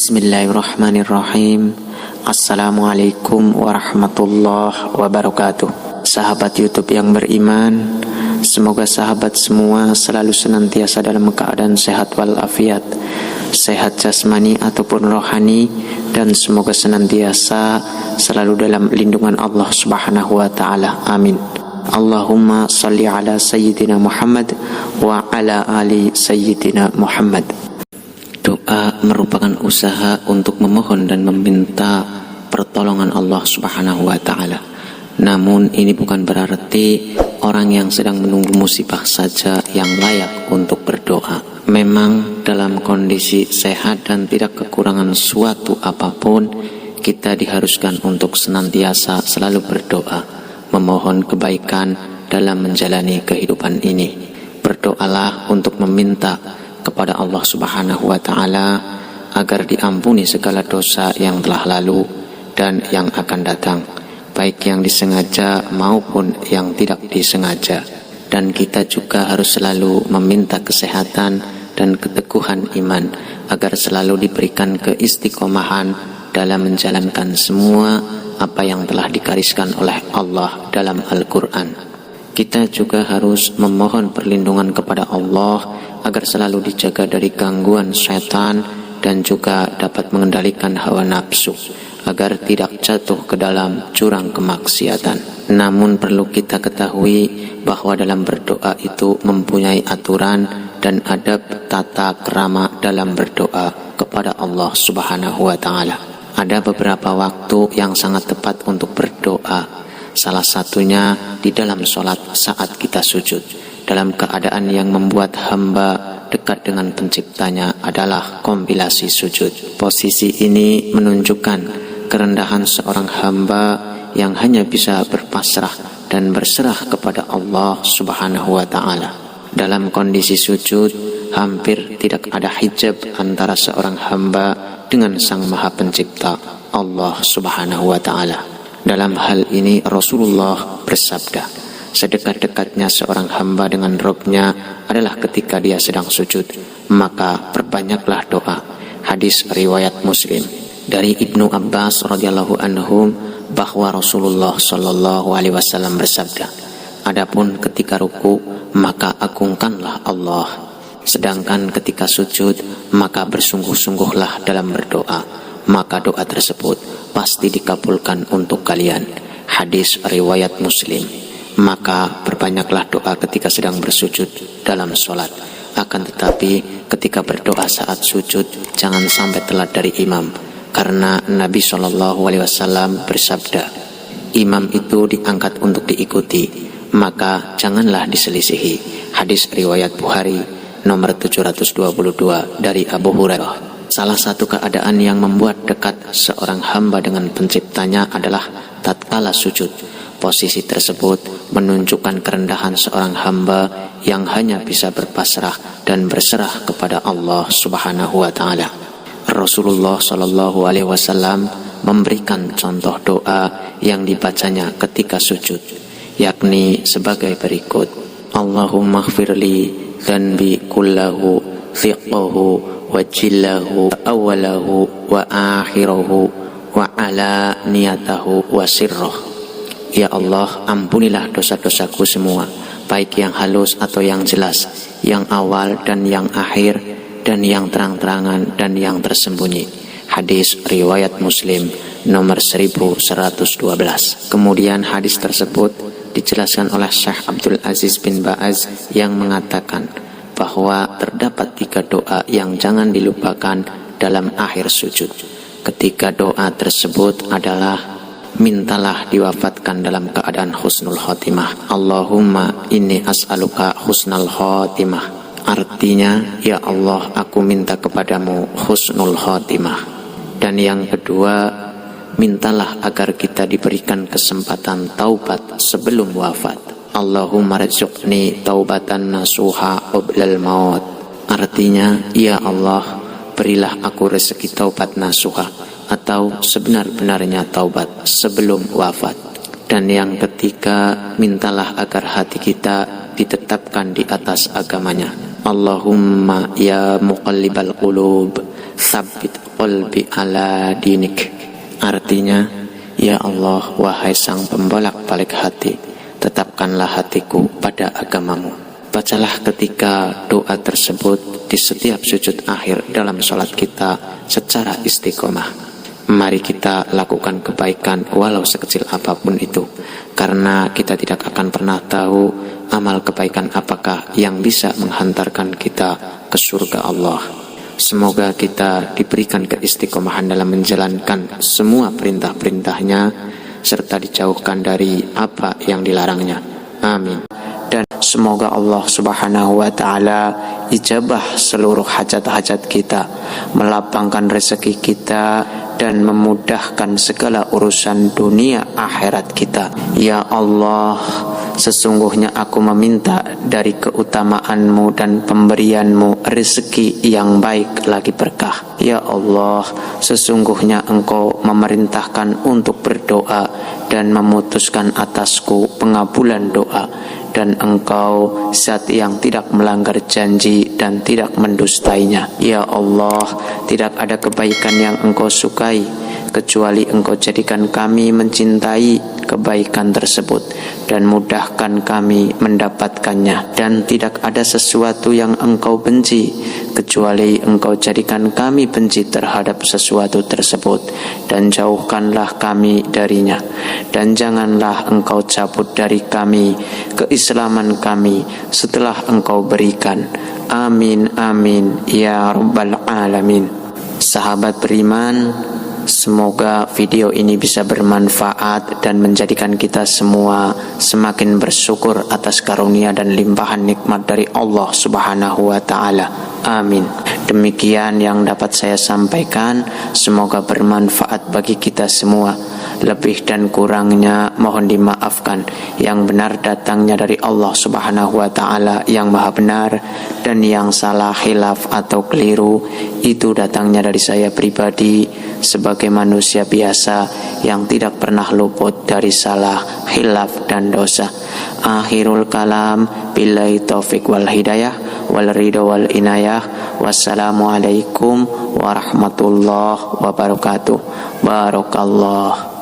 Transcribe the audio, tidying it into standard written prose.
Bismillahirrahmanirrahim. Assalamualaikum warahmatullahi wabarakatuh. Sahabat YouTube yang beriman, semoga sahabat semua selalu senantiasa dalam keadaan sehat walafiat, sehat jasmani ataupun rohani, dan semoga senantiasa selalu dalam lindungan Allah Subhanahu wa ta'ala. Amin. Allahumma salli ala Sayyidina Muhammad wa ala ali Sayyidina Muhammad. Doa merupakan usaha untuk memohon dan meminta pertolongan Allah Subhanahu wa ta'ala. Namun ini bukan berarti orang yang sedang menunggu musibah saja yang layak untuk berdoa. Memang dalam kondisi sehat dan tidak kekurangan suatu apapun, kita diharuskan untuk senantiasa selalu berdoa, memohon kebaikan dalam menjalani kehidupan ini. Berdoalah untuk meminta kepada Allah Subhanahu wa ta'ala agar diampuni segala dosa yang telah lalu dan yang akan datang, baik yang disengaja maupun yang tidak disengaja. Dan kita juga harus selalu meminta kesehatan dan keteguhan iman agar selalu diberikan keistiqomahan dalam menjalankan semua apa yang telah digariskan oleh Allah dalam Al-Quran. Kita juga harus memohon perlindungan kepada Allah agar selalu dijaga dari gangguan setan dan juga dapat mengendalikan hawa nafsu agar tidak jatuh ke dalam jurang kemaksiatan. Namun perlu kita ketahui bahwa dalam berdoa itu mempunyai aturan dan adab tata krama dalam berdoa kepada Allah Subhanahu wa ta'ala. Ada beberapa waktu yang sangat tepat untuk berdoa. Salah satunya di dalam sholat saat kita sujud. Dalam keadaan yang membuat hamba dekat dengan penciptanya adalah kompilasi sujud. Posisi ini menunjukkan kerendahan seorang hamba yang hanya bisa berpasrah dan berserah kepada Allah Subhanahu wa ta'ala. Dalam kondisi sujud, hampir tidak ada hijab antara seorang hamba dengan Sang Maha Pencipta, Allah Subhanahu wa ta'ala. Dalam hal ini Rasulullah bersabda, sedekat-dekatnya seorang hamba dengan Rabb-nya adalah ketika dia sedang sujud, maka perbanyaklah doa. Hadis riwayat Muslim. Dari Ibnu Abbas radhiyallahu anhum bahwa Rasulullah sallallahu alaihi wasallam bersabda, adapun ketika ruku maka agungkanlah Allah, sedangkan ketika sujud maka bersungguh-sungguhlah dalam berdoa, maka doa tersebut pasti dikabulkan untuk kalian. Hadis riwayat Muslim. Maka perbanyaklah doa ketika sedang bersujud dalam sholat. Akan tetapi ketika berdoa saat sujud jangan sampai telat dari imam, karena Nabi SAW bersabda, imam itu diangkat untuk diikuti, maka janganlah diselisihi. Hadis riwayat Bukhari nomor 722 dari Abu Hurairah. Salah satu keadaan yang membuat dekat seorang hamba dengan penciptanya adalah tatkala sujud. Posisi tersebut menunjukkan kerendahan seorang hamba yang hanya bisa berpasrah dan berserah kepada Allah Subhanahu wa ta'ala. Rasulullah sallallahu alaihi wasallam memberikan contoh doa yang dibacanya ketika sujud, yakni sebagai berikut: Allahumma ighfirli dzanbi kullahu thiqahu wa jillahu awalahu wa akhirahu wa ala niyatahu wa sirrahu. Ya Allah, ampunilah dosa-dosaku semua, baik yang halus atau yang jelas, yang awal dan yang akhir, dan yang terang-terangan dan yang tersembunyi. Hadis riwayat Muslim nomor 1112. Kemudian hadis tersebut dijelaskan oleh Syekh Abdul Aziz bin Ba'az yang mengatakan bahwa terdapat 3 doa yang jangan dilupakan dalam akhir sujud. Ketiga doa tersebut adalah: mintalah diwafatkan dalam keadaan husnul khotimah. Allahumma inni as'aluka husnul khotimah. Artinya, ya Allah, aku minta kepadamu husnul khotimah. Dan yang kedua, mintalah agar kita diberikan kesempatan taubat sebelum wafat. Allahumma rzuqni taubatan nasuha qablal maut. Artinya, ya Allah, berilah aku rezeki taubat nasuha, atau sebenar-benarnya taubat sebelum wafat. Dan yang ketiga, mintalah agar hati kita ditetapkan di atas agamanya. Allahumma ya muqallibal qulub tsabbit qalbi ala dinik. Artinya, ya Allah, wahai sang pembolak-balik hati, tetapkanlah hatiku pada agamamu. Bacalah ketika doa tersebut di setiap sujud akhir dalam sholat kita secara istiqomah. Mari kita lakukan kebaikan walau sekecil apapun itu, karena kita tidak akan pernah tahu amal kebaikan apakah yang bisa menghantarkan kita ke surga Allah. Semoga kita diberikan keistiqomahan dalam menjalankan semua perintah-perintahnya, serta dijauhkan dari apa yang dilarangnya. Amin. Dan semoga Allah Subhanahu wa ta'ala ijabah seluruh hajat-hajat kita, melapangkan rezeki kita, dan memudahkan segala urusan dunia akhirat kita. Ya Allah, sesungguhnya aku meminta dari keutamaanmu dan pemberianmu rezeki yang baik lagi berkah. Ya Allah, sesungguhnya Engkau memerintahkan untuk berdoa dan memutuskan atasku pengabulan doa, dan Engkau zat yang tidak melanggar janji dan tidak mendustainya. Ya Allah, tidak ada kebaikan yang Engkau sukai kecuali Engkau jadikan kami mencintai kebaikan tersebut dan mudahkan kami mendapatkannya, dan tidak ada sesuatu yang Engkau benci kecuali Engkau jadikan kami benci terhadap sesuatu tersebut, dan jauhkanlah kami darinya, dan janganlah Engkau cabut dari kami keislaman kami setelah Engkau berikan. Amin amin ya rabbal alamin. Sahabat beriman, semoga video ini bisa bermanfaat dan menjadikan kita semua semakin bersyukur atas karunia dan limpahan nikmat dari Allah Subhanahu wa ta'ala. Amin. Demikian yang dapat saya sampaikan, semoga bermanfaat bagi kita semua. Lebih dan kurangnya mohon dimaafkan. Yang benar datangnya dari Allah Subhanahu wa ta'ala yang maha benar, dan yang salah, khilaf atau keliru itu datangnya dari saya pribadi sebagai manusia biasa yang tidak pernah luput dari salah, khilaf dan dosa. Akhirul kalam, billahi taufik wal hidayah wal ridho wal inayah. Wassalamualaikum warahmatullahi wabarakatuh. Barakallah.